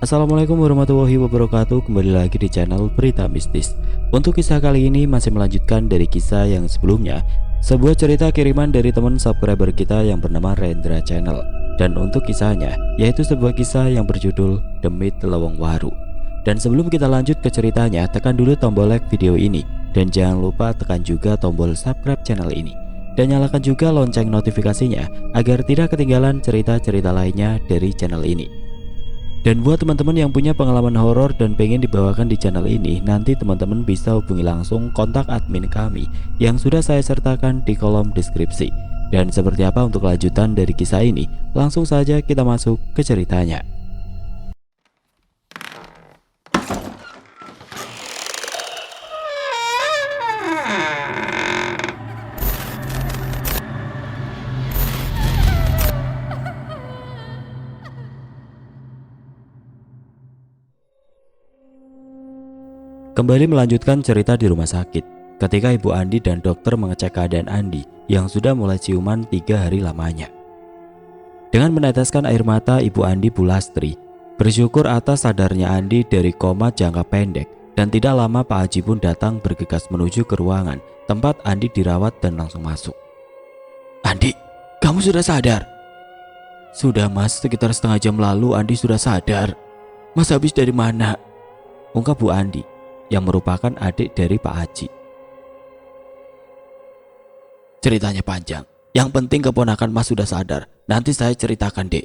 Assalamualaikum warahmatullahi wabarakatuh. Kembali lagi di channel Berita Mistis. Untuk kisah kali ini masih melanjutkan dari kisah yang sebelumnya, sebuah cerita kiriman dari teman subscriber kita yang bernama Rendra Channel. Dan untuk kisahnya, yaitu sebuah kisah yang berjudul Demit Leweng Waru. Dan sebelum kita lanjut ke ceritanya, tekan dulu tombol like video ini. Dan jangan lupa tekan juga tombol subscribe channel ini. Dan nyalakan juga lonceng notifikasinya agar tidak ketinggalan cerita-cerita lainnya dari channel ini. Dan buat teman-teman yang punya pengalaman horor dan pengen dibawakan di channel ini, nanti teman-teman bisa hubungi langsung kontak admin kami yang sudah saya sertakan di kolom deskripsi. Dan seperti apa untuk lanjutan dari kisah ini? Langsung saja kita masuk ke ceritanya. Kembali melanjutkan cerita di rumah sakit. Ketika Ibu Andi dan dokter mengecek keadaan Andi yang sudah mulai ciuman 3 hari lamanya. Dengan meneteskan air mata, Ibu Andi Bu Lastri bersyukur atas sadarnya Andi dari koma jangka pendek. Dan tidak lama Pak Haji pun datang bergegas menuju ke ruangan tempat Andi dirawat dan langsung masuk. "Andi, kamu sudah sadar?" "Sudah mas, sekitar setengah jam lalu Andi sudah sadar." "Mas habis dari mana?" ungkap Bu Andi yang merupakan adik dari Pak Haji. "Ceritanya panjang. Yang penting keponakan mas sudah sadar. Nanti saya ceritakan, Dek."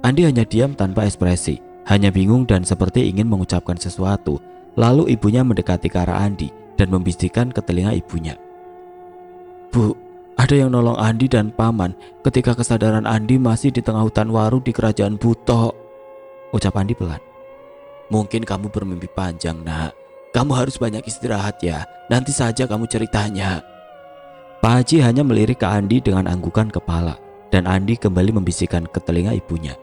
Andi hanya diam tanpa ekspresi, hanya bingung dan seperti ingin mengucapkan sesuatu. Lalu ibunya mendekati ke arah Andi dan membisikkan ke telinga ibunya. "Bu, ada yang nolong Andi dan paman ketika kesadaran Andi masih di tengah hutan waru di kerajaan Buto," ucap Andi pelan. "Mungkin kamu bermimpi panjang, Nak. Kamu harus banyak istirahat ya. Nanti saja kamu ceritanya." Pak Haji hanya melirik ke Andi dengan anggukan kepala. Dan Andi kembali membisikkan ke telinga ibunya.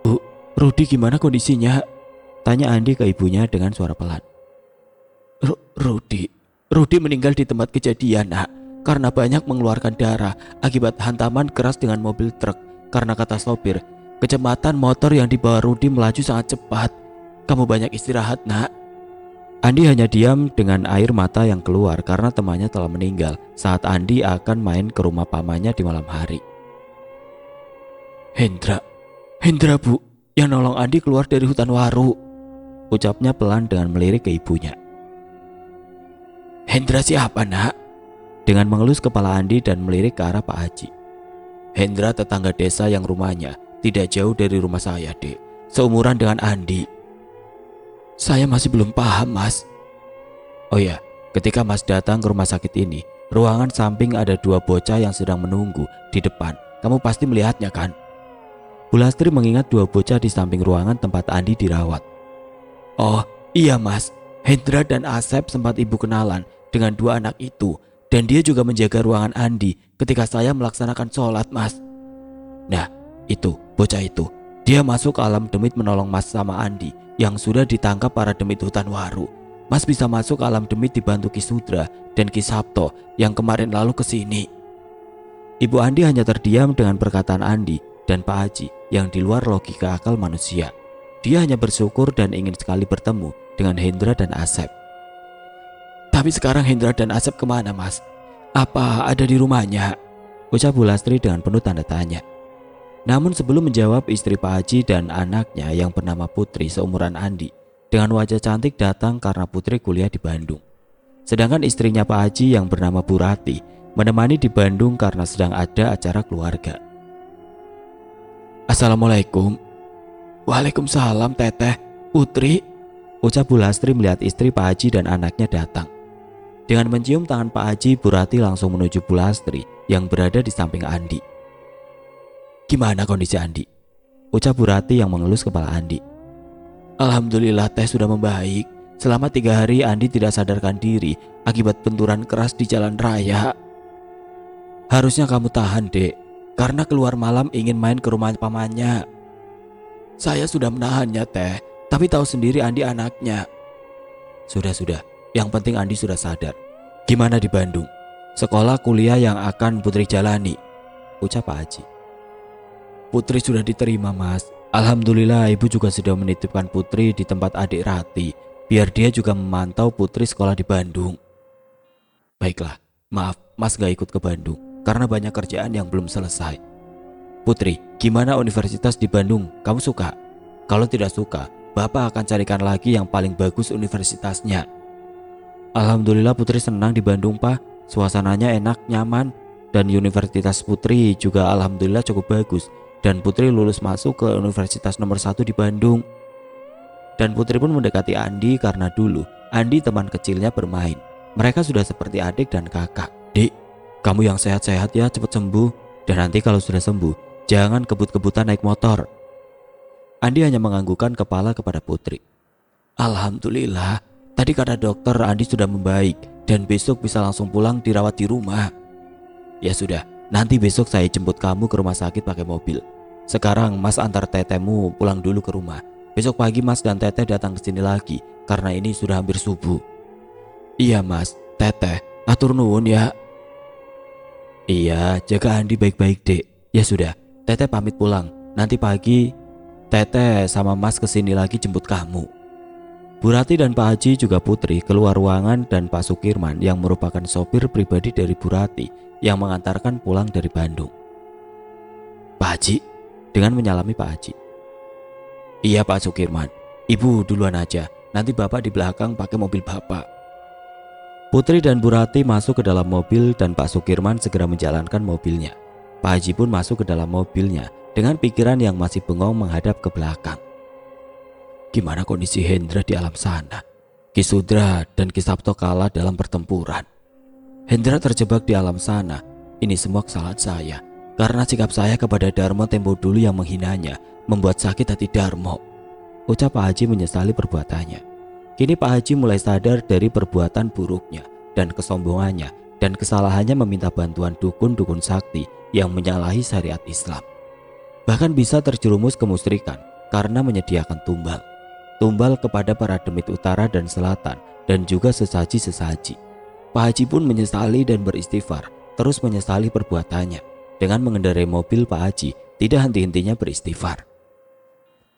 "Bu, Rudi gimana kondisinya?" tanya Andi ke ibunya dengan suara pelan. Rudi meninggal di tempat kejadian, Nak. Karena banyak mengeluarkan darah akibat hantaman keras dengan mobil truk. Karena kata sopir, kecepatan motor yang dibawa Rudi melaju sangat cepat. Kamu banyak istirahat, Nak." Andi hanya diam dengan air mata yang keluar karena temannya telah meninggal saat Andi akan main ke rumah pamannya di malam hari. Hendra Bu, yang nolong Andi keluar dari hutan waru," ucapnya pelan dengan melirik ke ibunya. "Hendra siapa, Nak?" dengan mengelus kepala Andi dan melirik ke arah Pak Haji. "Hendra tetangga desa yang rumahnya tidak jauh dari rumah saya, Dek. Seumuran dengan Andi." "Saya masih belum paham, Mas." "Oh ya, ketika Mas datang ke rumah sakit ini, ruangan samping ada 2 bocah yang sedang menunggu di depan. Kamu pasti melihatnya kan?" Bu Lastri mengingat 2 bocah di samping ruangan tempat Andi dirawat. "Oh iya Mas, Hendra dan Asep sempat ibu kenalan dengan 2 anak itu. Dan dia juga menjaga ruangan Andi ketika saya melaksanakan sholat, Mas." "Nah, itu, bocah itu. Dia masuk ke alam demit menolong Mas sama Andi yang sudah ditangkap para demit hutan waru. Mas bisa masuk ke alam demit dibantu Ki Sudra dan Ki Sabto yang kemarin lalu ke sini." Ibu Andi hanya terdiam dengan perkataan Andi dan Pak Haji yang di luar logika akal manusia. Dia hanya bersyukur dan ingin sekali bertemu dengan Hendra dan Asep. "Tapi sekarang Hendra dan Asep kemana, Mas? Apa ada di rumahnya?" ucap Bu Lastri dengan penuh tanda tanya. Namun sebelum menjawab, istri Pak Haji dan anaknya yang bernama Putri seumuran Andi dengan wajah cantik datang karena Putri kuliah di Bandung. Sedangkan istrinya Pak Haji yang bernama Bu Rati menemani di Bandung karena sedang ada acara keluarga. "Assalamualaikum." "Waalaikumsalam Teteh, Putri," ucap Bu Lastri melihat istri Pak Haji dan anaknya datang. Dengan mencium tangan Pak Haji, Bu Rati langsung menuju Bu Lastri yang berada di samping Andi. "Gimana kondisi Andi?" ucap Bu Rati yang mengelus kepala Andi. "Alhamdulillah Teh sudah membaik. Selama 3 hari Andi tidak sadarkan diri akibat benturan keras di jalan raya." "Harusnya kamu tahan, Dek, karena keluar malam ingin main ke rumah pamannya." "Saya sudah menahannya, Teh, tapi tahu sendiri Andi anaknya." Sudah, yang penting Andi sudah sadar. Gimana di Bandung? Sekolah kuliah yang akan Putri jalani?" ucap Pak Haji. "Putri sudah diterima, Mas. Alhamdulillah ibu juga sudah menitipkan Putri di tempat adik Rati, biar dia juga memantau Putri sekolah di Bandung. Baiklah, maaf Mas gak ikut ke Bandung karena banyak kerjaan yang belum selesai. Putri, gimana universitas di Bandung? Kamu suka? Kalau tidak suka, Bapak akan carikan lagi yang paling bagus universitasnya. Alhamdulillah Putri senang di Bandung, Pak. Suasananya enak, nyaman, dan universitas Putri juga alhamdulillah cukup bagus. Dan Putri lulus masuk ke universitas nomor 1 di Bandung. Dan Putri pun mendekati Andi karena dulu Andi teman kecilnya bermain. Mereka sudah seperti adik dan kakak. Dik, kamu yang sehat-sehat ya, cepat sembuh. Dan nanti kalau sudah sembuh, jangan kebut-kebutan naik motor. Andi hanya menganggukkan kepala kepada Putri. Alhamdulillah, tadi kata dokter Andi sudah membaik dan besok bisa langsung pulang dirawat di rumah. Ya sudah, nanti besok saya jemput kamu ke rumah sakit pakai mobil. Sekarang Mas antar tetemu pulang dulu ke rumah. Besok pagi Mas dan Teteh datang ke sini lagi karena ini sudah hampir subuh. Iya Mas, Teteh, atur nuwun ya. Iya, jaga Andi baik-baik dek. Ya sudah, Teteh pamit pulang. Nanti pagi Teteh sama Mas kesini lagi jemput kamu. Bu Rati dan Pak Haji juga Putri keluar ruangan dan Pak Sukirman yang merupakan sopir pribadi dari Bu Rati yang mengantarkan pulang dari Bandung. Pak Haji, dengan menyalami Pak Haji. Iya Pak Sukirman, Ibu duluan aja, nanti Bapak di belakang pakai mobil Bapak. Putri dan Bu Rati masuk ke dalam mobil dan Pak Sukirman segera menjalankan mobilnya. Pak Haji pun masuk ke dalam mobilnya dengan pikiran yang masih bengong menghadap ke belakang. Gimana kondisi Hendra di alam sana? Ki Sudra dan Ki Sabto kalah dalam pertempuran. Hendra terjebak di alam sana. Ini semua kesalahan saya karena sikap saya kepada Darmo tempo dulu yang menghinanya membuat sakit hati Darmo. Ucap Pak Haji menyesali perbuatannya. Kini Pak Haji mulai sadar dari perbuatan buruknya dan kesombongannya dan kesalahannya meminta bantuan dukun-dukun sakti yang menyalahi syariat Islam. Bahkan bisa terjerumus kemusyrikan karena menyediakan tumbal kepada para demit utara dan selatan dan juga sesaji-sesaji. Pak Haji pun menyesali dan beristighfar, terus menyesali perbuatannya. Dengan mengendarai mobil Pak Haji tidak henti-hentinya beristighfar.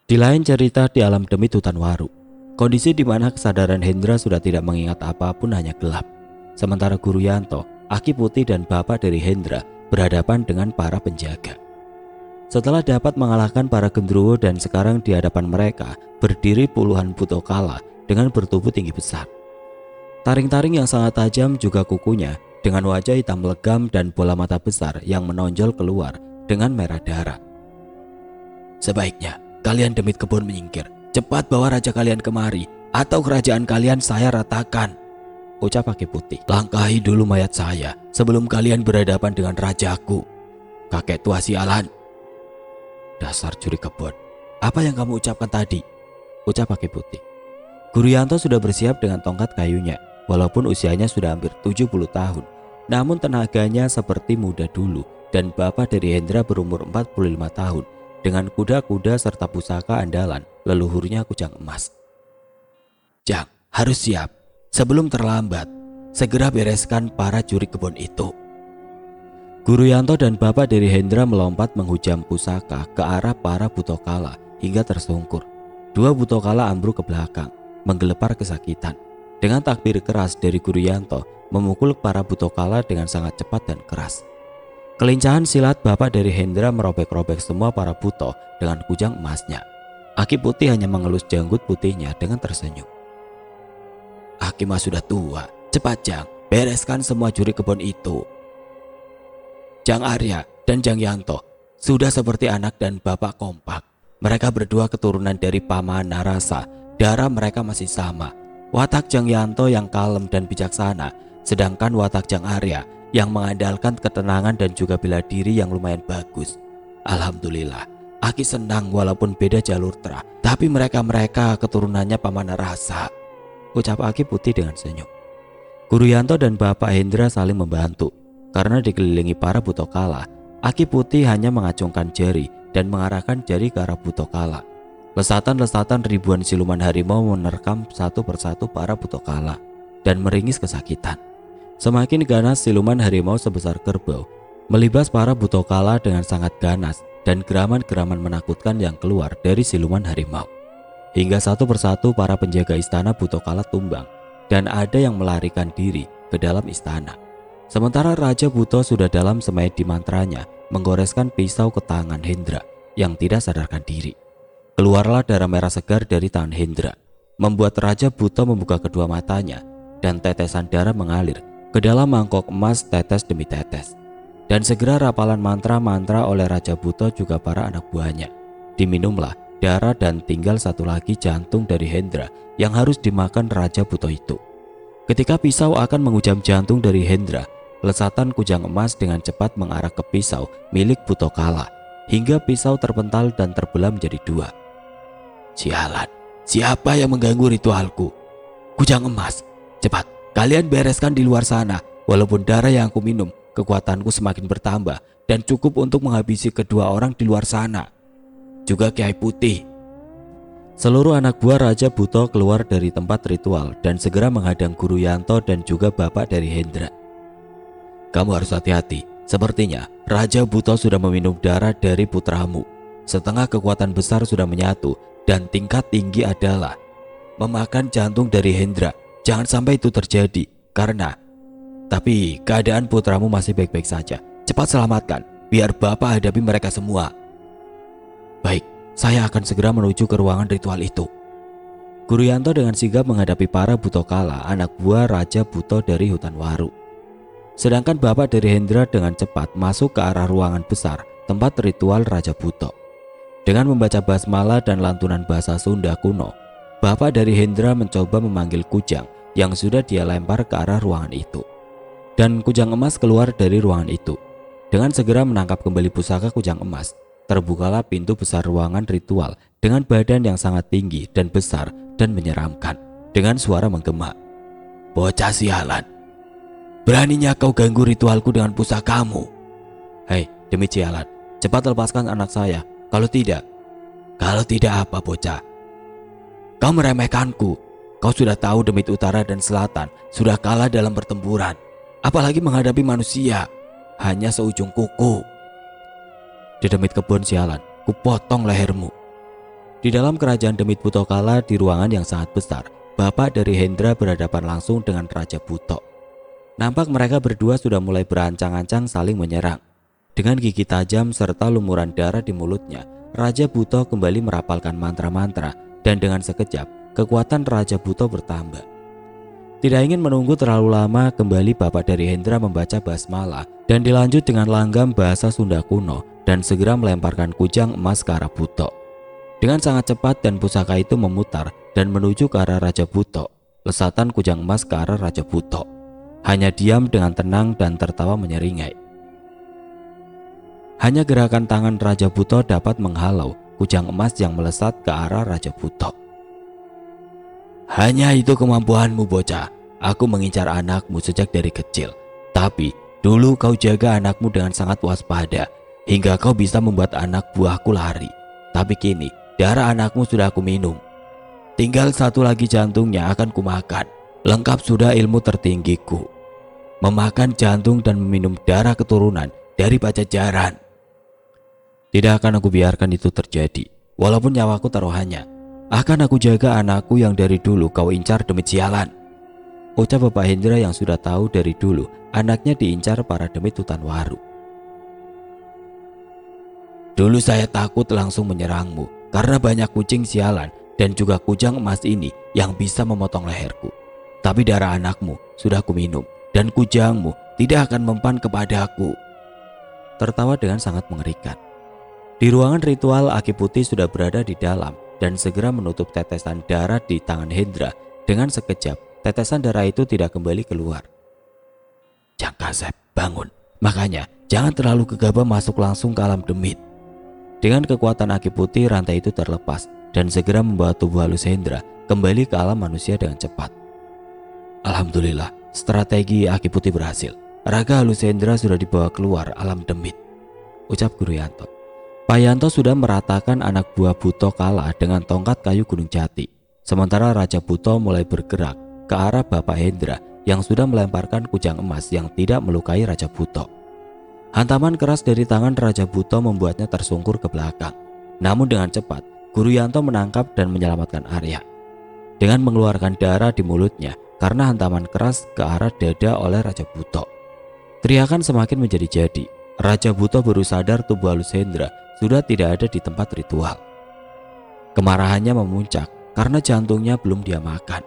Di lain cerita di alam demit hutan waru, kondisi di mana kesadaran Hendra sudah tidak mengingat apapun hanya gelap. Sementara Guru Yanto, Aki Putih dan bapak dari Hendra berhadapan dengan para penjaga. Setelah dapat mengalahkan para gendruwo dan sekarang di hadapan mereka berdiri puluhan Butokala dengan bertubuh tinggi besar. Taring-taring yang sangat tajam juga kukunya dengan wajah hitam legam dan bola mata besar yang menonjol keluar dengan merah darah. Sebaiknya kalian demit kebun menyingkir. Cepat bawa raja kalian kemari atau kerajaan kalian saya ratakan, ucap Aki Putih. Langkahi dulu mayat saya sebelum kalian berhadapan dengan rajaku. Kakek tua sialan. Dasar curi kebun. Apa yang kamu ucapkan tadi? Ucap Aki Putih. Guru Yanto sudah bersiap dengan tongkat kayunya. Walaupun usianya sudah hampir 70 tahun, namun tenaganya seperti muda dulu. Dan bapak dari Hendra berumur 45 tahun dengan kuda-kuda serta pusaka andalan leluhurnya kujang emas. Jang, harus siap. Sebelum terlambat, segera bereskan para curi kebun itu. Guru Yanto dan bapak dari Hendra melompat menghujam pusaka ke arah para Butokala hingga tersungkur. Dua Butokala ambruk ke belakang, menggelepar kesakitan. Dengan takbir keras dari Guru Yanto memukul para Butokala dengan sangat cepat dan keras. Kelincahan silat bapak dari Hendra merobek-robek semua para buto dengan kujang emasnya. Aki Putih hanya mengelus janggut putihnya dengan tersenyum. Aki mah sudah tua, cepat Jang, bereskan semua curi kebun itu. Jang Arya dan Jang Yanto sudah seperti anak dan bapak kompak. Mereka berdua keturunan dari Paman Narasa. Darah mereka masih sama. Watak Jang Yanto yang kalem dan bijaksana, sedangkan watak Jang Arya yang mengandalkan ketenangan dan juga bela diri yang lumayan bagus. Alhamdulillah, Aki senang walaupun beda jalur terah, tapi mereka keturunannya Paman Narasa, ucap Aki Putih dengan senyum. Guru Yanto dan Bapak Hendra saling membantu. Karena dikelilingi para Butokala, Aki Putih hanya mengacungkan jari dan mengarahkan jari ke arah Butokala. Lesatan-lesatan ribuan siluman harimau menerkam satu persatu para Butokala dan meringis kesakitan. Semakin ganas siluman harimau sebesar kerbau melibas para Butokala dengan sangat ganas dan geraman-geraman menakutkan yang keluar dari siluman harimau. Hingga satu persatu para penjaga istana Bhutokala tumbang dan ada yang melarikan diri ke dalam istana. Sementara Raja Bhuto sudah dalam semai di mantranya menggoreskan pisau ke tangan Hendra yang tidak sadarkan diri. Keluarlah darah merah segar dari tangan Hendra, membuat Raja Bhuto membuka kedua matanya dan tetesan darah mengalir ke dalam mangkok emas tetes demi tetes. Dan segera rapalan mantra-mantra oleh Raja Bhuto juga para anak buahnya. Diminumlah darah dan tinggal satu lagi jantung dari Hendra yang harus dimakan Raja Bhuto itu. Ketika pisau akan menghujam jantung dari Hendra, lesatan kujang emas dengan cepat mengarah ke pisau milik Bhutokala hingga pisau terpental dan terbelah menjadi dua. Sialan, siapa yang mengganggu ritualku? Kujang emas, cepat kalian bereskan di luar sana. Walaupun darah yang aku minum, kekuatanku semakin bertambah dan cukup untuk menghabisi kedua orang di luar sana. Juga Kiai Putih. Seluruh anak buah Raja Bhuto keluar dari tempat ritual dan segera menghadang Guru Yanto dan juga bapak dari Hendra. Kamu harus hati-hati, sepertinya Raja Bhuto sudah meminum darah dari putramu. Setengah kekuatan besar sudah menyatu dan tingkat tinggi adalah memakan jantung dari Hendra. Jangan sampai itu terjadi karena tapi keadaan putramu masih baik-baik saja. Cepat selamatkan, biar bapak hadapi mereka semua. Baik, saya akan segera menuju ke ruangan ritual itu. Guru Yanto dengan sigap menghadapi para Bhutokala, anak buah Raja Bhuto dari hutan Waru. Sedangkan bapak dari Hendra dengan cepat masuk ke arah ruangan besar tempat ritual Raja Bhuto. Dengan membaca basmalah dan lantunan bahasa Sunda kuno, bapak dari Hendra mencoba memanggil kujang yang sudah dia lempar ke arah ruangan itu. Dan kujang emas keluar dari ruangan itu. Dengan segera menangkap kembali pusaka kujang emas, terbukalah pintu besar ruangan ritual dengan badan yang sangat tinggi dan besar dan menyeramkan dengan suara menggema. Bocah sialan, beraninya kau ganggu ritualku dengan pusakamu. Hei, demi sialan, cepat lepaskan anak saya. Kalau tidak apa bocah? Kau meremehkanku. Kau sudah tahu Demit Utara dan Selatan sudah kalah dalam pertempuran. Apalagi menghadapi manusia, hanya seujung kuku. Di Demit kebun sialan, kupotong lehermu. Di dalam kerajaan Demit Bhutokala di ruangan yang sangat besar, bapak dari Hendra berhadapan langsung dengan Raja Bhuto. Nampak mereka berdua sudah mulai berancang-ancang saling menyerang. Dengan gigi tajam serta lumuran darah di mulutnya, Raja Bhuto kembali merapalkan mantra-mantra dan dengan sekejap kekuatan Raja Bhuto bertambah. Tidak ingin menunggu terlalu lama, kembali bapak dari Hendra membaca basmalah dan dilanjut dengan langgam bahasa Sunda kuno dan segera melemparkan kujang emas ke arah Bhuto. Dengan sangat cepat dan pusaka itu memutar dan menuju ke arah Raja Bhuto. Lesatan kujang emas ke arah Raja Bhuto. Hanya diam dengan tenang dan tertawa menyeringai. Hanya gerakan tangan Raja Bhuto dapat menghalau kujang emas yang melesat ke arah Raja Bhuto. Hanya itu kemampuanmu bocah. Aku mengincar anakmu sejak dari kecil. Tapi dulu kau jaga anakmu dengan sangat waspada hingga kau bisa membuat anak buahku lari. Tapi kini darah anakmu sudah aku minum. Tinggal satu lagi jantungnya akan kumakan. Lengkap sudah ilmu tertinggiku, memakan jantung dan meminum darah keturunan dari Pajajaran. Tidak akan aku biarkan itu terjadi. Walaupun nyawaku taruhannya, akan aku jaga anakku yang dari dulu kau incar Demit sialan. Ucap bapak Hendra yang sudah tahu dari dulu anaknya diincar para Demit hutan Waru. Dulu saya takut langsung menyerangmu karena banyak kucing sialan dan juga kujang emas ini yang bisa memotong leherku. Tapi darah anakmu sudah kuminum dan kujangmu tidak akan mempan kepadaku. Tertawa dengan sangat mengerikan. Di ruangan ritual, Aki Putih sudah berada di dalam dan segera menutup tetesan darah di tangan Hendra. Dengan sekejap, tetesan darah itu tidak kembali keluar. Jangkasep, bangun. Makanya, jangan terlalu gegabah masuk langsung ke alam demit. Dengan kekuatan Aki Putih, rantai itu terlepas dan segera membawa tubuh halus Hendra kembali ke alam manusia dengan cepat. Alhamdulillah, strategi Aki Putih berhasil. Raga halus Hendra sudah dibawa keluar alam demit, ucap Guru Yanto. Pak Yanto sudah meratakan anak buah Bhutokala dengan tongkat kayu Gunung Jati. Sementara Raja Bhuto mulai bergerak ke arah bapak Hendra yang sudah melemparkan kujang emas yang tidak melukai Raja Bhuto. Hantaman keras dari tangan Raja Buto membuatnya tersungkur ke belakang. Namun dengan cepat, Guru Yanto menangkap dan menyelamatkan Arya. Dengan mengeluarkan darah di mulutnya karena hantaman keras ke arah dada oleh Raja Buto. Teriakan semakin menjadi-jadi. Raja Buto baru sadar tubuh halus Hendra sudah tidak ada di tempat ritual. Kemarahannya memuncak karena jantungnya belum dia makan.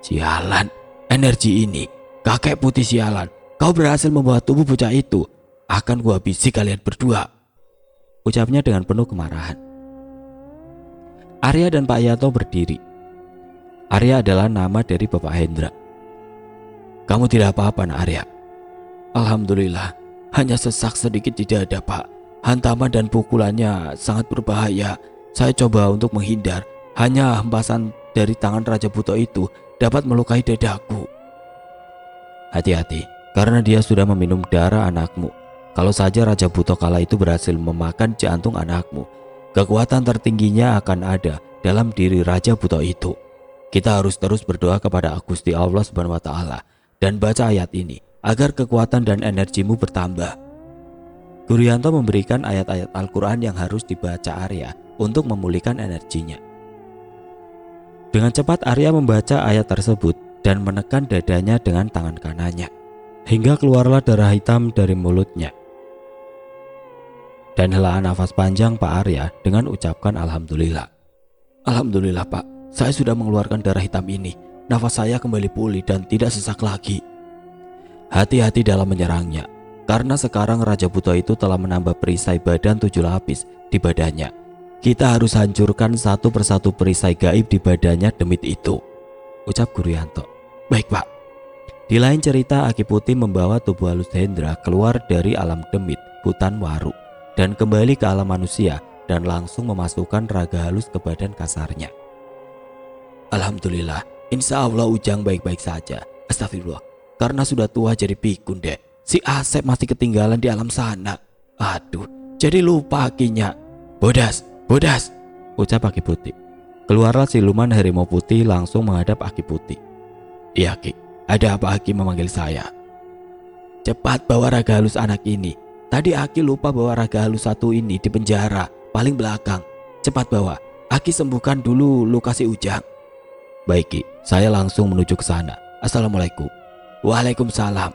Sialan, energi ini, kakek putih sialan, kau berhasil membawa tubuh bocah itu. Akan gua habisi kalian berdua, ucapnya dengan penuh kemarahan. Arya dan Pak Yanto berdiri. Arya adalah nama dari Bapak Hendra. Kamu tidak apa-apa, Nak Arya? Alhamdulillah, hanya sesak sedikit di dada, Pak. Hantaman dan pukulannya sangat berbahaya. Saya coba untuk menghindar, hanya hempasan dari tangan Raja Buto itu dapat melukai dadaku. Hati-hati, karena dia sudah meminum darah anakmu. Kalau saja Raja Buto kala itu berhasil memakan jantung anakmu, kekuatan tertingginya akan ada dalam diri Raja Buto itu. Kita harus terus berdoa kepada Gusti Allah Subhanahu wa Ta'ala dan baca ayat ini agar kekuatan dan energimu bertambah. Guru Yanto memberikan ayat-ayat Al-Quran yang harus dibaca Arya untuk memulihkan energinya. Dengan cepat Arya membaca ayat tersebut dan menekan dadanya dengan tangan kanannya, hingga keluarlah darah hitam dari mulutnya. Dan helaan nafas panjang Pak Arya dengan ucapkan Alhamdulillah. Alhamdulillah Pak, saya sudah mengeluarkan darah hitam ini. Nafas saya kembali pulih dan tidak sesak lagi. Hati-hati dalam menyerangnya, karena sekarang Raja Buto itu telah menambah perisai badan 7 lapis di badannya. Kita harus hancurkan satu persatu perisai gaib di badannya demit itu, ucap Guru Yanto. Baik Pak. Di lain cerita, Aki Putih membawa tubuh halus Hendra keluar dari alam demit hutan waru dan kembali ke alam manusia dan langsung memasukkan raga halus ke badan kasarnya. Alhamdulillah, insya Allah Ujang baik-baik saja. Astagfirullah, karena sudah tua jadi pikun deh. Si Asep masih ketinggalan di alam sana. Aduh, jadi lupa Akinya. Bodas, bodas, ucap Aki Putih. Keluarlah siluman harimau putih langsung menghadap Aki Putih. Iya Ki, ada apa Aki memanggil saya? Cepat bawa raga halus anak ini. Tadi Aki lupa bawa raga halus satu ini di penjara paling belakang. Cepat bawa, Aki sembuhkan dulu luka si Ujang. Baik Ki, saya langsung menuju ke sana. Assalamualaikum. Waalaikumsalam.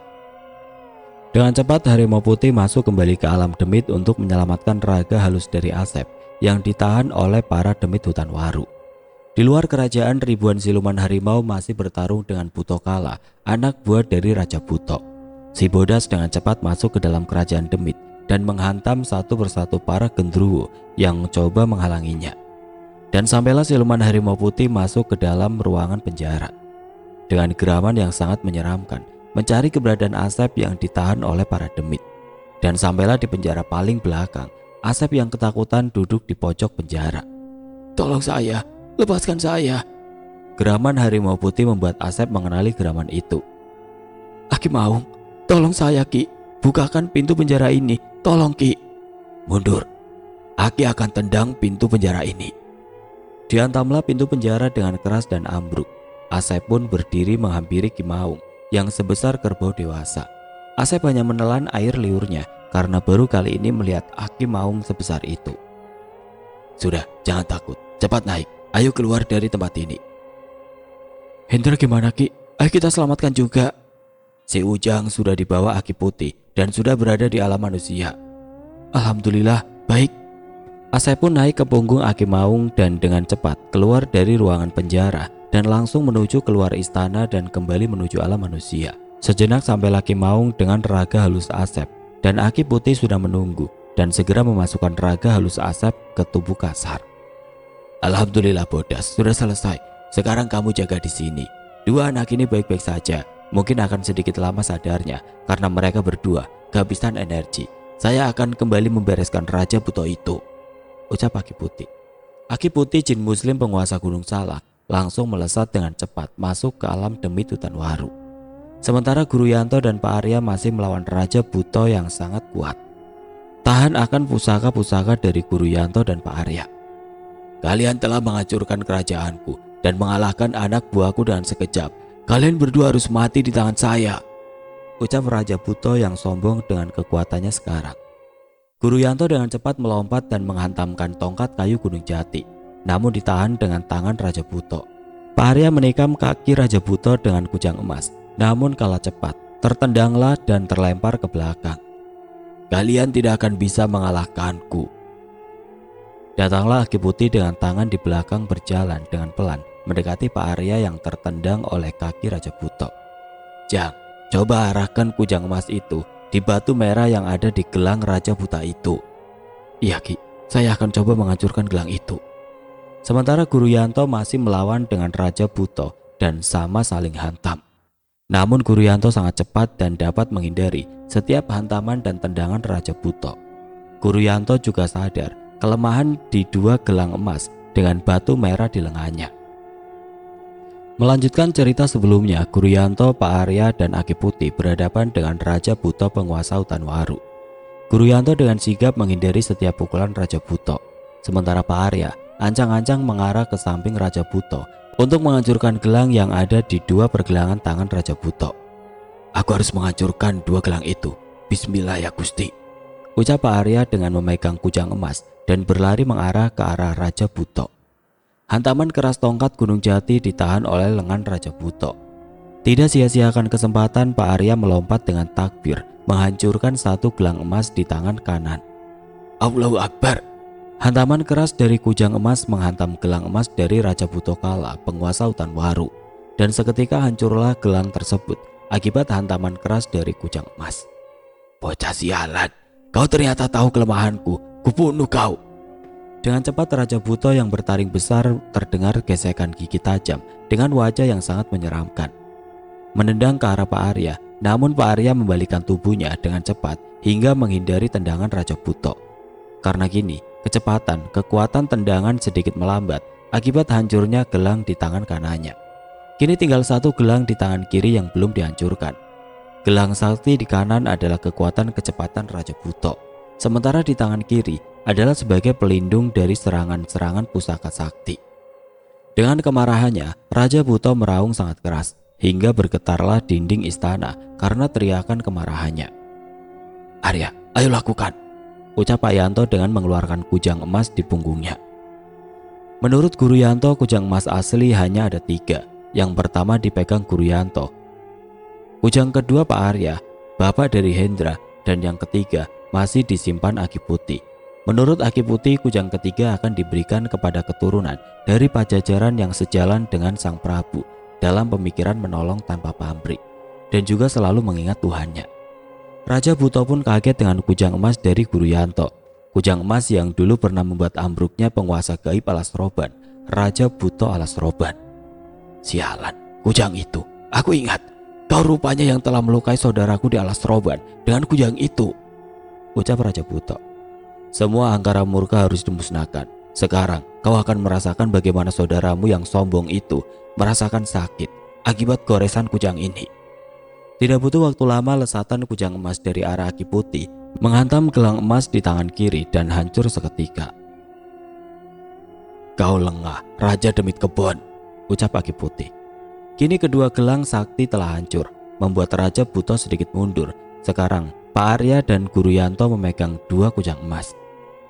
Dengan cepat harimau putih masuk kembali ke alam demit untuk menyelamatkan raga halus dari Asep yang ditahan oleh para demit hutan waru. Di luar kerajaan, ribuan siluman harimau masih bertarung dengan Buto Kala, anak buah dari Raja Buto. Si Bodas dengan cepat masuk ke dalam kerajaan demit dan menghantam satu persatu para gendruwo yang coba menghalanginya. Dan sampailah siluman harimau putih masuk ke dalam ruangan penjara dengan geraman yang sangat menyeramkan, mencari keberadaan Asep yang ditahan oleh para demit. Dan sampailah di penjara paling belakang, Asep yang ketakutan duduk di pojok penjara. Tolong saya, lepaskan saya. Geraman harimau putih membuat Asep mengenali geraman itu. Aki Maung, tolong saya Ki, bukakan pintu penjara ini, tolong Ki. Mundur, Aki akan tendang pintu penjara ini. Dihantamlah pintu penjara dengan keras dan ambruk. Asep pun berdiri menghampiri Ki Maung yang sebesar kerbau dewasa. Asep hanya menelan air liurnya karena baru kali ini melihat Aki Maung sebesar itu. Sudah, jangan takut, cepat naik, ayo keluar dari tempat ini. Hendra gimana Ki? Ayo kita selamatkan juga. Si Ujang sudah dibawa Aki Putih dan sudah berada di alam manusia. Alhamdulillah, baik. Asep pun naik ke punggung Aki Maung dan dengan cepat keluar dari ruangan penjara dan langsung menuju keluar istana dan kembali menuju alam manusia. Sejenak sampailah Aki Maung dengan raga halus Asep dan Aki Putih sudah menunggu dan segera memasukkan raga halus Asep ke tubuh kasar. Alhamdulillah Bodas, sudah selesai. Sekarang kamu jaga di sini. Dua anak ini baik-baik saja. Mungkin akan sedikit lama sadarnya karena mereka berdua kehabisan energi. Saya akan kembali membereskan Raja Buto itu, ucap Aki Putih. Aki Putih jin muslim penguasa Gunung Salak langsung melesat dengan cepat masuk ke alam demit hutan waru. Sementara Guru Yanto dan Pak Arya masih melawan Raja Buto yang sangat kuat. Tahan akan pusaka-pusaka dari Guru Yanto dan Pak Arya. Kalian telah menghancurkan kerajaanku dan mengalahkan anak buahku dengan sekejap. Kalian berdua harus mati di tangan saya. ucap Raja Buto yang sombong dengan kekuatannya sekarang. Guru Yanto dengan cepat melompat dan menghantamkan tongkat kayu Gunung Jati, namun ditahan dengan tangan Raja Buto. Pak Arya menikam kaki Raja Buto dengan kujang emas, namun kalah cepat, tertendanglah dan terlempar ke belakang. Kalian tidak akan bisa mengalahkanku. Datanglah Aki Putih dengan tangan di belakang berjalan dengan pelan mendekati Pak Arya yang tertendang oleh kaki Raja Buto. Jang, coba arahkan kujang emas itu di batu merah yang ada di gelang Raja Buta itu. Iya Ki, saya akan coba menghancurkan gelang itu. Sementara Guru Yanto masih melawan dengan Raja Buto dan sama saling hantam. Namun Guru Yanto sangat cepat dan dapat menghindari setiap hantaman dan tendangan Raja Buto. Guru Yanto juga sadar kelemahan di dua gelang emas dengan batu merah di lengannya. Melanjutkan cerita sebelumnya, Guru Yanto, Pak Arya, dan Aki Putih berhadapan dengan Raja Buto penguasa hutan Waru. Guru Yanto dengan sigap menghindari setiap pukulan Raja Buto. Sementara Pak Arya ancang-ancang mengarah ke samping Raja Buto untuk menghancurkan gelang yang ada di dua pergelangan tangan Raja Buto. Aku harus menghancurkan dua gelang itu. Bismillah ya Gusti, ucap Pak Arya dengan memegang kujang emas dan berlari mengarah ke arah Raja Buto. Hantaman keras tongkat Gunung Jati ditahan oleh lengan Raja Buto. Tidak sia-siakan kesempatan, Pak Arya melompat dengan takbir menghancurkan satu gelang emas di tangan kanan. Allahu Akbar. Hantaman keras dari kujang emas menghantam gelang emas dari Raja Buto Kala, penguasa hutan Waru, dan seketika hancurlah gelang tersebut akibat hantaman keras dari kujang emas. Bocah sialan, kau ternyata tahu kelemahanku. Kubunuh kau. Dengan cepat Raja Buto yang bertaring besar terdengar gesekan gigi tajam dengan wajah yang sangat menyeramkan. Menendang ke arah Pak Arya, namun Pak Arya membalikkan tubuhnya dengan cepat hingga menghindari tendangan Raja Buto. Karena gini, kekuatan tendangan sedikit melambat akibat hancurnya gelang di tangan kanannya. Kini tinggal satu gelang di tangan kiri yang belum dihancurkan. Gelang sakti di kanan adalah kekuatan kecepatan Raja Buto. Sementara di tangan kiri adalah sebagai pelindung dari serangan-serangan pusaka sakti. Dengan kemarahannya, Raja Buto meraung sangat keras hingga bergetarlah dinding istana karena teriakan kemarahannya. Arya, ayo lakukan, ucap Pak Yanto dengan mengeluarkan kujang emas di punggungnya. Menurut Guru Yanto, kujang emas asli hanya ada 3. Yang pertama dipegang Guru Yanto, kujang kedua Pak Arya, bapak dari Hendra, dan yang ketiga masih disimpan Aki Putih. Menurut Aki Putih, kujang ketiga akan diberikan kepada keturunan dari Pajajaran yang sejalan dengan Sang Prabu dalam pemikiran menolong tanpa pamrih dan juga selalu mengingat Tuhannya. Raja Buto pun kaget dengan kujang emas dari Guru Yanto. Kujang emas yang dulu pernah membuat ambruknya penguasa gaib Alas Roban, Raja Buto Alas Roban. Sialan, kujang itu. Aku ingat, kau rupanya yang telah melukai saudaraku di Alas Roban dengan kujang itu, ucap Raja Buto. Semua angkara murka harus dimusnahkan. Sekarang kau akan merasakan bagaimana saudaramu yang sombong itu merasakan sakit akibat goresan kujang ini. Tidak butuh waktu lama, lesatan kujang emas dari arah Aki Putih menghantam gelang emas di tangan kiri dan hancur seketika. Kau lengah, Raja Demit Kebon, ucap Aki Putih. Kini kedua gelang sakti telah hancur, membuat Raja Buto sedikit mundur. Sekarang Pak Arya dan Guru Yanto memegang dua kujang emas.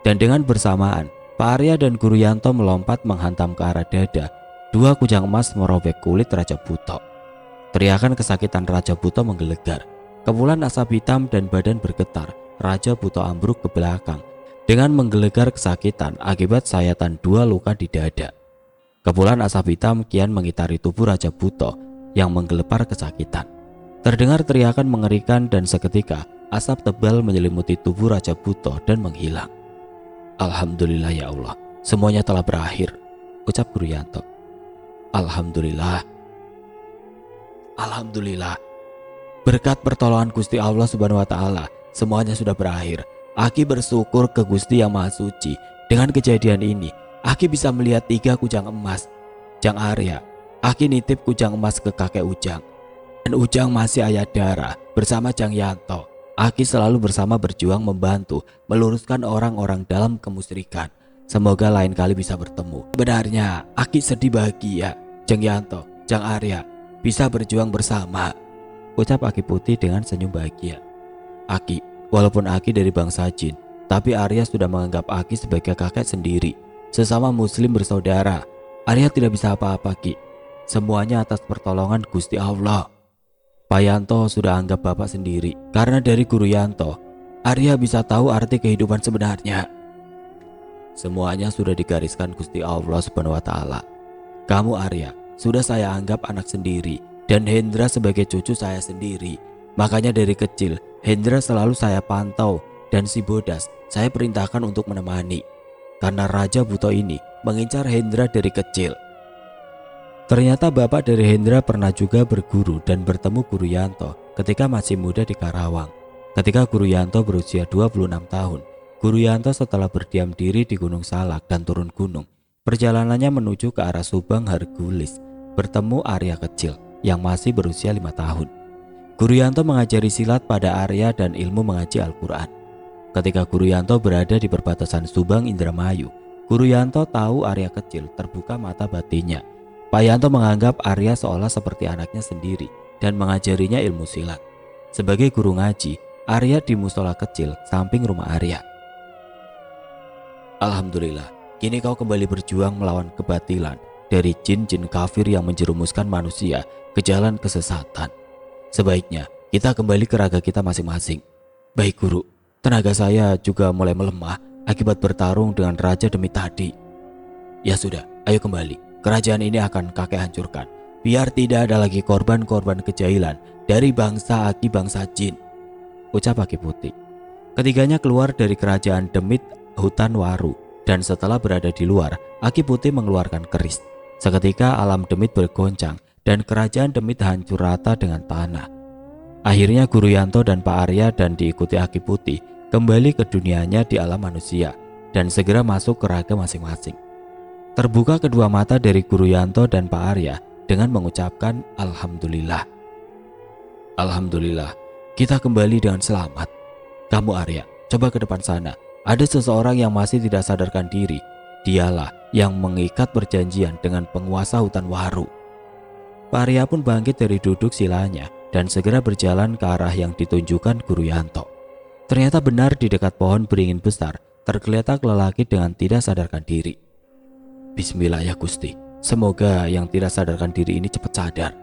Dan dengan bersamaan, Pak Arya dan Guru Yanto melompat menghantam ke arah dada. Dua kujang emas merobek kulit Raja Buto. Teriakan kesakitan Raja Buto menggelegar. Kepulan asap hitam dan badan bergetar. Raja Buto ambruk ke belakang dengan menggelegar kesakitan akibat sayatan dua luka di dada. Kepulan asap hitam kian mengitari tubuh Raja Buto yang menggelepar kesakitan. Terdengar teriakan mengerikan dan seketika asap tebal menyelimuti tubuh Raja Buto dan menghilang. Alhamdulillah ya Allah, semuanya telah berakhir, ucap Guru Yanto. Alhamdulillah. Alhamdulillah. Berkat pertolongan Gusti Allah Subhanahu wa taala, semuanya sudah berakhir. Aki bersyukur ke Gusti Yang Maha Suci. Dengan kejadian ini, Aki bisa melihat 3 kujang emas. Jang Arya, Aki nitip kujang emas ke kakek Ujang. Dan Ujang masih ayah darah bersama Jang Yanto. Aki selalu bersama berjuang membantu meluruskan orang-orang dalam kemusyrikan. Semoga lain kali bisa bertemu. Sebenarnya Aki sedih bahagia Jang Yanto, Jang Arya bisa berjuang bersama. ucap Aki Putih dengan senyum bahagia. Aki, walaupun Aki dari bangsa jin, tapi Arya sudah menganggap Aki sebagai kakek sendiri. Sesama muslim bersaudara, Arya tidak bisa apa-apa Ki. Semuanya atas pertolongan Gusti Allah. Pak Yanto sudah anggap bapak sendiri. Karena dari Guru Yanto, Arya bisa tahu arti kehidupan sebenarnya. Semuanya sudah digariskan Gusti Allah Subhanahu wa Ta'ala. Kamu Arya sudah saya anggap anak sendiri, dan Hendra sebagai cucu saya sendiri. Makanya dari kecil Hendra selalu saya pantau, dan si Bodas saya perintahkan untuk menemani. Karena Raja Buto ini mengincar Hendra dari kecil. Ternyata bapak dari Hendra pernah juga berguru dan bertemu Guru Yanto ketika masih muda di Karawang. Ketika Guru Yanto berusia 26 tahun, Guru Yanto setelah berdiam diri di Gunung Salak dan turun gunung, perjalanannya menuju ke arah Subang Hercules, bertemu Arya kecil yang masih berusia 5 tahun. Guru Yanto mengajari silat pada Arya dan ilmu mengaji Al-Quran. Ketika Guru Yanto berada di perbatasan Subang Indramayu, Guru Yanto tahu Arya kecil terbuka mata batinnya. Pak Yanto menganggap Arya seolah seperti anaknya sendiri dan mengajarinya ilmu silat. Sebagai guru ngaji, Arya di musola kecil samping rumah Arya. Alhamdulillah, kini kau kembali berjuang melawan kebatilan dari jin-jin kafir yang menjerumuskan manusia ke jalan kesesatan. Sebaiknya kita kembali ke raga kita masing-masing. Baik guru, tenaga saya juga mulai melemah akibat bertarung dengan raja demi tadi. Ya sudah, ayo kembali. Kerajaan ini akan kakek hancurkan, biar tidak ada lagi korban-korban kejahilan dari bangsa Aki bangsa jin, ucap Aki Putih. Ketiganya keluar dari kerajaan Demit hutan Waru, dan setelah berada di luar, Aki Putih mengeluarkan keris. Seketika alam Demit bergoncang dan kerajaan Demit hancur rata dengan tanah. Akhirnya Guru Yanto dan Pak Arya dan diikuti Aki Putih kembali ke dunianya di alam manusia dan segera masuk ke raga masing-masing. Terbuka kedua mata dari Guru Yanto dan Pak Arya dengan mengucapkan Alhamdulillah. Alhamdulillah, kita kembali dengan selamat. Kamu Arya, coba ke depan sana. Ada seseorang yang masih tidak sadarkan diri. Dialah yang mengikat perjanjian dengan penguasa hutan Waru. Pak Arya pun bangkit dari duduk silanya dan segera berjalan ke arah yang ditunjukkan Guru Yanto. Ternyata benar di dekat pohon beringin besar tergeletak lelaki dengan tidak sadarkan diri. Bismillah ya Gusti, semoga yang tidak sadarkan diri ini cepat sadar.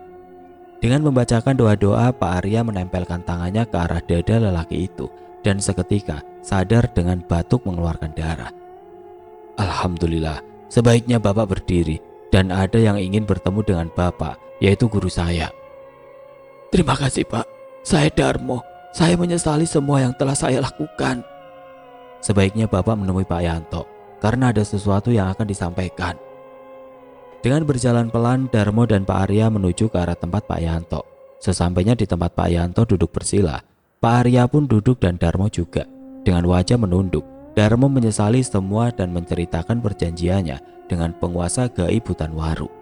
Dengan membacakan doa-doa, Pak Arya menempelkan tangannya ke arah dada lelaki itu dan seketika sadar dengan batuk mengeluarkan darah. Alhamdulillah, sebaiknya Bapak berdiri dan ada yang ingin bertemu dengan Bapak, yaitu guru saya. Terima kasih Pak, saya Darmo. Saya menyesali semua yang telah saya lakukan. Sebaiknya Bapak menemui Pak Yanto, karena ada sesuatu yang akan disampaikan. Dengan berjalan pelan, Darmo dan Pak Arya menuju ke arah tempat Pak Yanto. Sesampainya di tempat Pak Yanto duduk bersila, Pak Arya pun duduk dan Darmo juga. Dengan wajah menunduk, Darmo menyesali semua dan menceritakan perjanjiannya dengan penguasa gaib hutan Waru.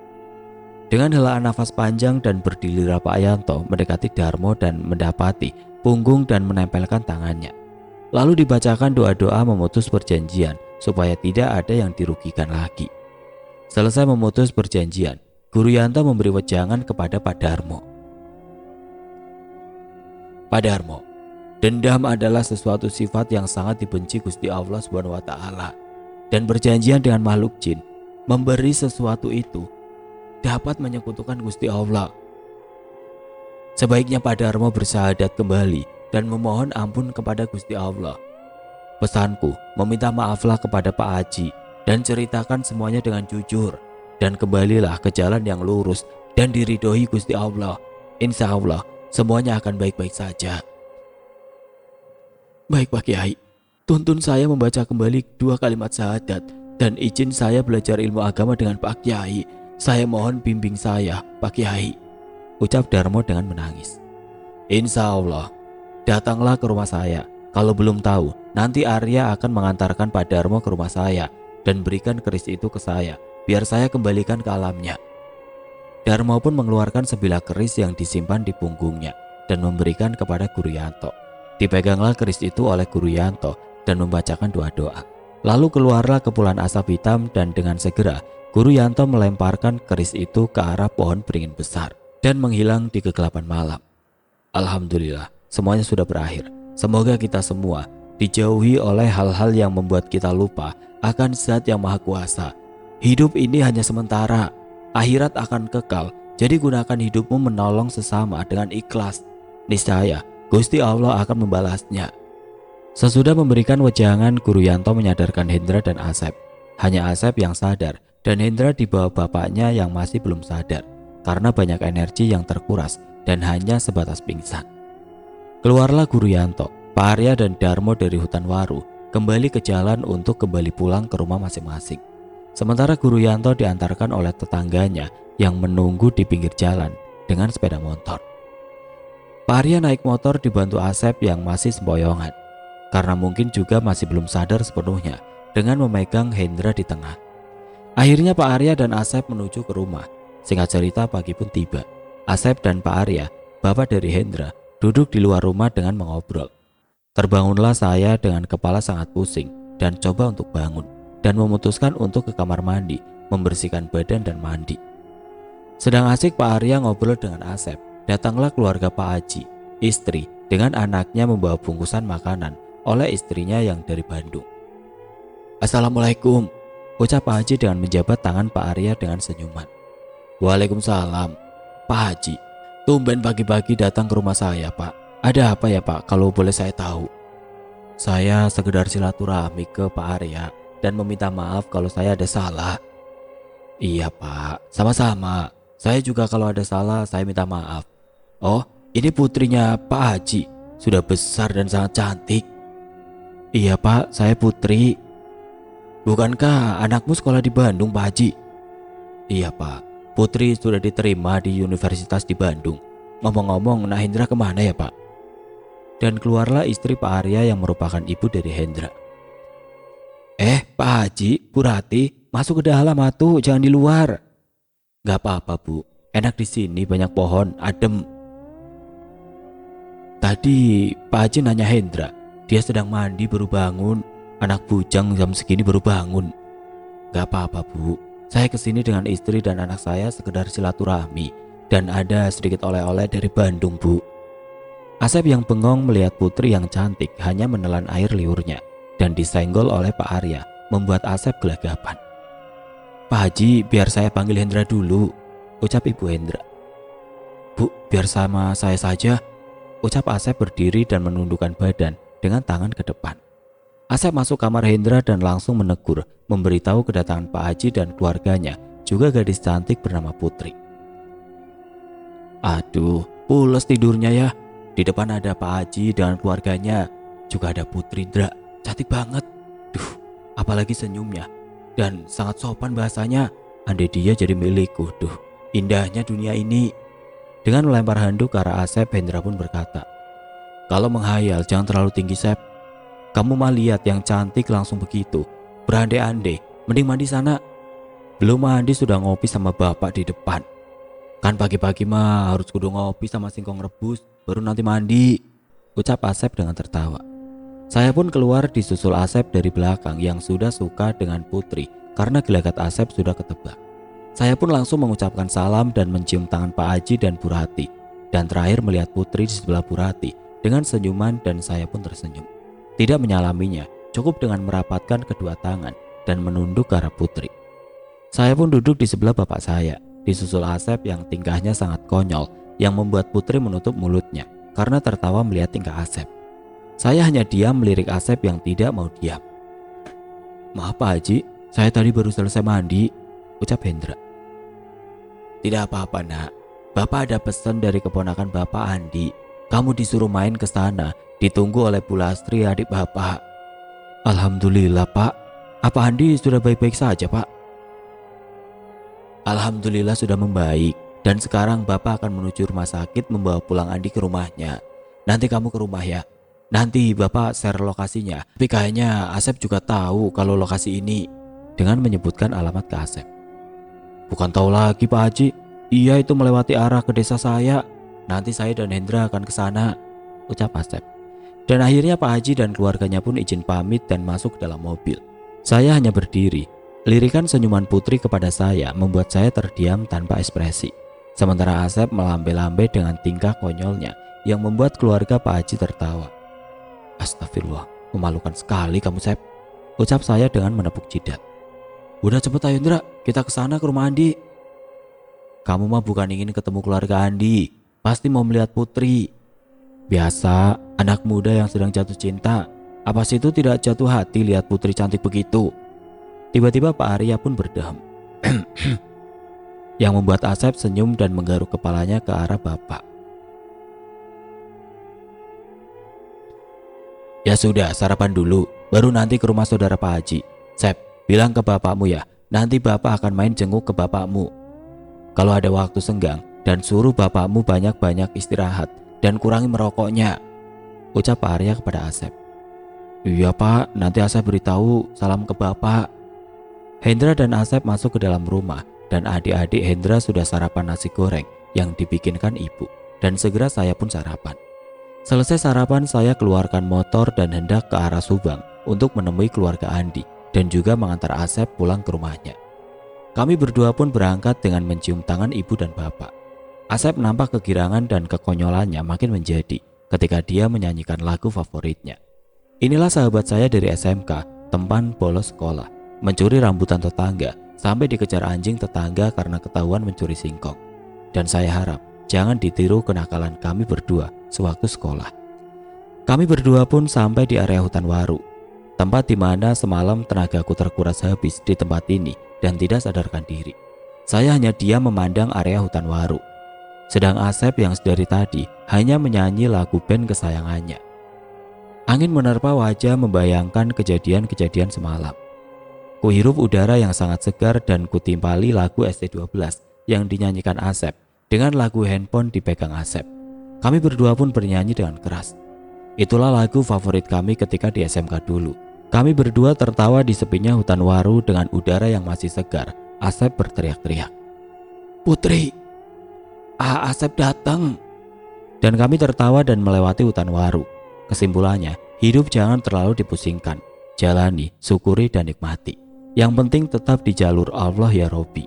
Dengan helaan nafas panjang dan berdilira, Pak Yanto mendekati Darmo dan mendapati punggung dan menempelkan tangannya. Lalu dibacakan doa-doa memutus perjanjian supaya tidak ada yang dirugikan lagi. Selesai memutus perjanjian, Guru Yanto memberi wejangan kepada Pak Darmo. Pak Darmo, dendam adalah sesuatu sifat yang sangat dibenci Gusti Allah Subhanahu wa Ta'ala, dan berjanjian dengan makhluk jin memberi sesuatu itu dapat menyekutukan Gusti Allah. Sebaiknya Pak Darmo bersyahadat kembali dan memohon ampun kepada Gusti Allah. Pesanku, meminta maaflah kepada Pak Haji dan ceritakan semuanya dengan jujur, dan kembalilah ke jalan yang lurus dan diridhoi Gusti Allah. Insya Allah semuanya akan baik-baik saja. Baik Pak Kiai, tuntun saya membaca kembali 2 kalimat syahadat dan izin saya belajar ilmu agama dengan Pak Kiai. Saya mohon bimbing saya Pak Kiai, ucap Darmo dengan menangis. Insya Allah, datanglah ke rumah saya. Kalau belum tahu, nanti Arya akan mengantarkan Pak Darmo ke rumah saya dan berikan keris itu ke saya, biar saya kembalikan ke alamnya. Darmo pun mengeluarkan sebilah keris yang disimpan di punggungnya dan memberikan kepada Guru Yanto. Dipeganglah keris itu oleh Guru Yanto dan membacakan doa-doa. Lalu keluarlah kepulan asap hitam dan dengan segera Guru Yanto melemparkan keris itu ke arah pohon beringin besar dan menghilang di kegelapan malam. Alhamdulillah, semuanya sudah berakhir. Semoga kita semua dijauhi oleh hal-hal yang membuat kita lupa akan Zat yang Maha Kuasa. Hidup ini hanya sementara, akhirat akan kekal. Jadi gunakan hidupmu menolong sesama dengan ikhlas. Niscaya Gusti Allah akan membalasnya. Sesudah memberikan wejangan, Guru Yanto menyadarkan Hendra dan Asep. Hanya Asep yang sadar dan Hendra di bawah bapaknya yang masih belum sadar karena banyak energi yang terkuras dan hanya sebatas pingsan. Keluarlah Guru Yanto, Pak Arya dan Darmo dari hutan Waru kembali ke jalan untuk kembali pulang ke rumah masing-masing. Sementara Guru Yanto diantarkan oleh tetangganya yang menunggu di pinggir jalan dengan sepeda motor. Pak Arya naik motor dibantu Asep yang masih sempoyongan karena mungkin juga masih belum sadar sepenuhnya dengan memegang Hendra di tengah. Akhirnya Pak Arya dan Asep menuju ke rumah. Singkat cerita, pagi pun tiba. Asep dan Pak Arya, bapak dari Hendra, duduk di luar rumah dengan mengobrol. Terbangunlah saya dengan kepala sangat pusing dan coba untuk bangun dan memutuskan untuk ke kamar mandi, membersihkan badan dan mandi. Sedang asik Pak Arya ngobrol dengan Asep, datanglah keluarga Pak Haji, istri dengan anaknya membawa bungkusan makanan oleh istrinya yang dari Bandung. Assalamualaikum, ucap Pak Haji dengan menjabat tangan Pak Arya dengan senyuman. Waalaikumsalam. Pak Haji, tumben pagi-pagi datang ke rumah saya, Pak. Ada apa ya, Pak, kalau boleh saya tahu? Saya sekedar silaturahmi ke Pak Arya dan meminta maaf kalau saya ada salah. Iya, Pak, sama-sama. Saya juga kalau ada salah saya minta maaf. Oh, ini putrinya Pak Haji. Sudah besar dan sangat cantik. Iya, Pak, saya putri. Bukankah anakmu sekolah di Bandung, Pak Haji? Iya, Pak. Putri sudah diterima di universitas di Bandung. Ngomong-ngomong, Nak Hendra kemana ya, Pak? Dan keluarlah istri Pak Arya yang merupakan ibu dari Hendra. Pak Haji, Bu Rati, masuk ke dalam atuh, jangan di luar. Gak apa-apa, Bu. Enak di sini, banyak pohon, adem. Tadi Pak Haji nanya Hendra, dia sedang mandi baru bangun. Anak bujang jam segini baru bangun. Gak apa-apa, Bu. Saya kesini dengan istri dan anak saya sekedar silaturahmi dan ada sedikit oleh-oleh dari Bandung, Bu. Asep yang bengong melihat putri yang cantik hanya menelan air liurnya dan disenggol oleh Pak Arya membuat Asep gelagapan. Pak Haji, biar saya panggil Hendra dulu, ucap Ibu Hendra. Bu, biar sama saya saja, ucap Asep berdiri dan menundukkan badan dengan tangan ke depan. Asep masuk kamar Hendra dan langsung menegur, memberitahu kedatangan Pak Haji dan keluarganya, juga gadis cantik bernama Putri. Aduh, pules tidurnya ya. Di depan ada Pak Haji dengan keluarganya, juga ada Putri Indra, cantik banget. Duh, apalagi senyumnya dan sangat sopan bahasanya. Andai dia jadi milikku, duh, indahnya dunia ini. Dengan melempar handuk ke arah Asep, Hendra pun berkata, kalau menghayal jangan terlalu tinggi, Sep. Kamu mah lihat yang cantik langsung begitu, berandai-andai, mending mandi sana. Belum mandi sudah ngopi sama bapak di depan. Kan pagi-pagi mah harus kudu ngopi sama singkong rebus, baru nanti mandi, ucap Asep dengan tertawa. Saya pun keluar disusul Asep dari belakang yang sudah suka dengan Putri karena gelagat Asep sudah ketebak. Saya pun langsung mengucapkan salam dan mencium tangan Pak Haji dan Bu Rati, dan terakhir melihat Putri di sebelah Bu Rati dengan senyuman dan saya pun tersenyum. Tidak menyalaminya, cukup dengan merapatkan kedua tangan dan menunduk ke arah Putri. Saya pun duduk di sebelah bapak saya, disusul Asep yang tingkahnya sangat konyol yang membuat Putri menutup mulutnya karena tertawa melihat tingkah Asep. Saya hanya diam melirik Asep yang tidak mau diam. Maaf Pak Haji, saya tadi baru selesai mandi, ucap Hendra. Tidak apa-apa, Nak. Bapak ada pesan dari keponakan Bapak Andi. Kamu disuruh main ke sana, ditunggu oleh Bu Lastri adik Bapak. Alhamdulillah, Pak. Apa Andi sudah baik-baik saja, Pak? Alhamdulillah sudah membaik. Dan sekarang Bapak akan menuju rumah sakit membawa pulang Andi ke rumahnya. Nanti kamu ke rumah ya. Nanti Bapak share lokasinya. Tapi kayaknya Asep juga tahu kalau lokasi ini. Dengan menyebutkan alamat ke Asep. Bukan tahu lagi Pak Haji. Iya, itu melewati arah ke desa saya. Nanti saya dan Hendra akan ke sana, ucap Asep. Dan akhirnya Pak Haji dan keluarganya pun izin pamit dan masuk ke dalam mobil. Saya hanya berdiri. Lirikan senyuman Putri kepada saya membuat saya terdiam tanpa ekspresi. Sementara Asep melambai-lambai dengan tingkah konyolnya yang membuat keluarga Pak Haji tertawa. Astagfirullah, memalukan sekali kamu, Sep, ucap saya dengan menepuk jidat. Udah cepet ayo Indra, kita ke sana ke rumah Andi. Kamu mah bukan ingin ketemu keluarga Andi, pasti mau melihat Putri. Biasa, anak muda yang sedang jatuh cinta. Apa sih itu tidak jatuh hati lihat Putri cantik begitu? Tiba-tiba Pak Arya pun berdeham. Yang membuat Asep senyum dan menggaruk kepalanya ke arah bapak. Ya sudah, sarapan dulu, baru nanti ke rumah saudara Pak Haji. Sep, bilang ke bapakmu ya, nanti bapak akan main jenguk ke bapakmu. Kalau ada waktu senggang, dan suruh bapakmu banyak-banyak istirahat dan kurangi merokoknya, ucap Pak Arya kepada Asep. Iya Pak, nanti Asep beritahu salam ke bapak. Hendra dan Asep masuk ke dalam rumah dan adik-adik Hendra sudah sarapan nasi goreng yang dibikinkan ibu, dan segera saya pun sarapan. Selesai sarapan, saya keluarkan motor dan hendak ke arah Subang untuk menemui keluarga Andi dan juga mengantar Asep pulang ke rumahnya. Kami berdua pun berangkat dengan mencium tangan ibu dan bapak. Asep nampak kegirangan dan kekonyolannya makin menjadi ketika dia menyanyikan lagu favoritnya. Inilah sahabat saya dari SMK, teman bolos sekolah, mencuri rambutan tetangga sampai dikejar anjing tetangga karena ketahuan mencuri singkong. Dan saya harap jangan ditiru kenakalan kami berdua sewaktu sekolah. Kami berdua pun sampai di area hutan waru, tempat di mana semalam tenagaku terkuras habis di tempat ini dan tidak sadarkan diri. Saya hanya diam memandang area hutan waru, sedang Asep yang dari tadi hanya menyanyi lagu band kesayangannya. Angin menerpa wajah membayangkan kejadian-kejadian semalam. Kuhirup udara yang sangat segar dan kutimpali lagu ST12 yang dinyanyikan Asep dengan lagu handphone dipegang Asep. Kami berdua pun bernyanyi dengan keras. Itulah lagu favorit kami ketika di SMK dulu. Kami berdua tertawa di sepinya hutan waru dengan udara yang masih segar. Asep berteriak-teriak, Putri, Asep datang. Dan kami tertawa dan melewati hutan waru. Kesimpulannya, hidup jangan terlalu dipusingkan. Jalani, syukuri dan nikmati. Yang penting tetap di jalur Allah ya Robbi.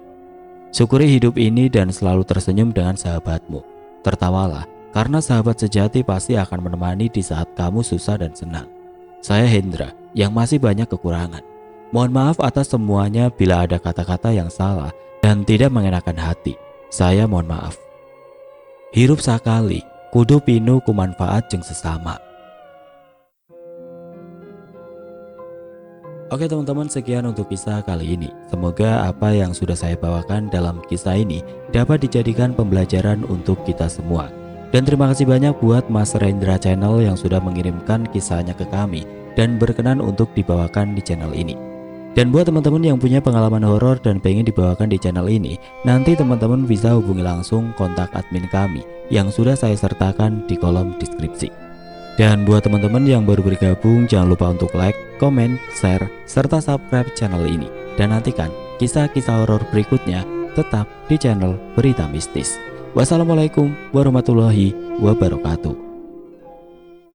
Syukuri hidup ini dan selalu tersenyum dengan sahabatmu. Tertawalah, karena sahabat sejati pasti akan menemani di saat kamu susah dan senang. Saya Hendra, yang masih banyak kekurangan. Mohon maaf atas semuanya bila ada kata-kata yang salah dan tidak mengenakan hati. Saya mohon maaf. Hirup sakali, kudu pinu kumanfaat jeung sesama. Oke teman-teman, sekian untuk kisah kali ini. Semoga apa yang sudah saya bawakan dalam kisah ini dapat dijadikan pembelajaran untuk kita semua. Dan terima kasih banyak buat Mas Rendra Channel yang sudah mengirimkan kisahnya ke kami dan berkenan untuk dibawakan di channel ini. Dan buat teman-teman yang punya pengalaman horor dan pengen dibawakan di channel ini, nanti teman-teman bisa hubungi langsung kontak admin kami yang sudah saya sertakan di kolom deskripsi. Dan buat teman-teman yang baru bergabung, jangan lupa untuk like, komen, share, serta subscribe channel ini. Dan nantikan kisah-kisah horor berikutnya tetap di channel Berita Mistis. Wassalamualaikum warahmatullahi wabarakatuh.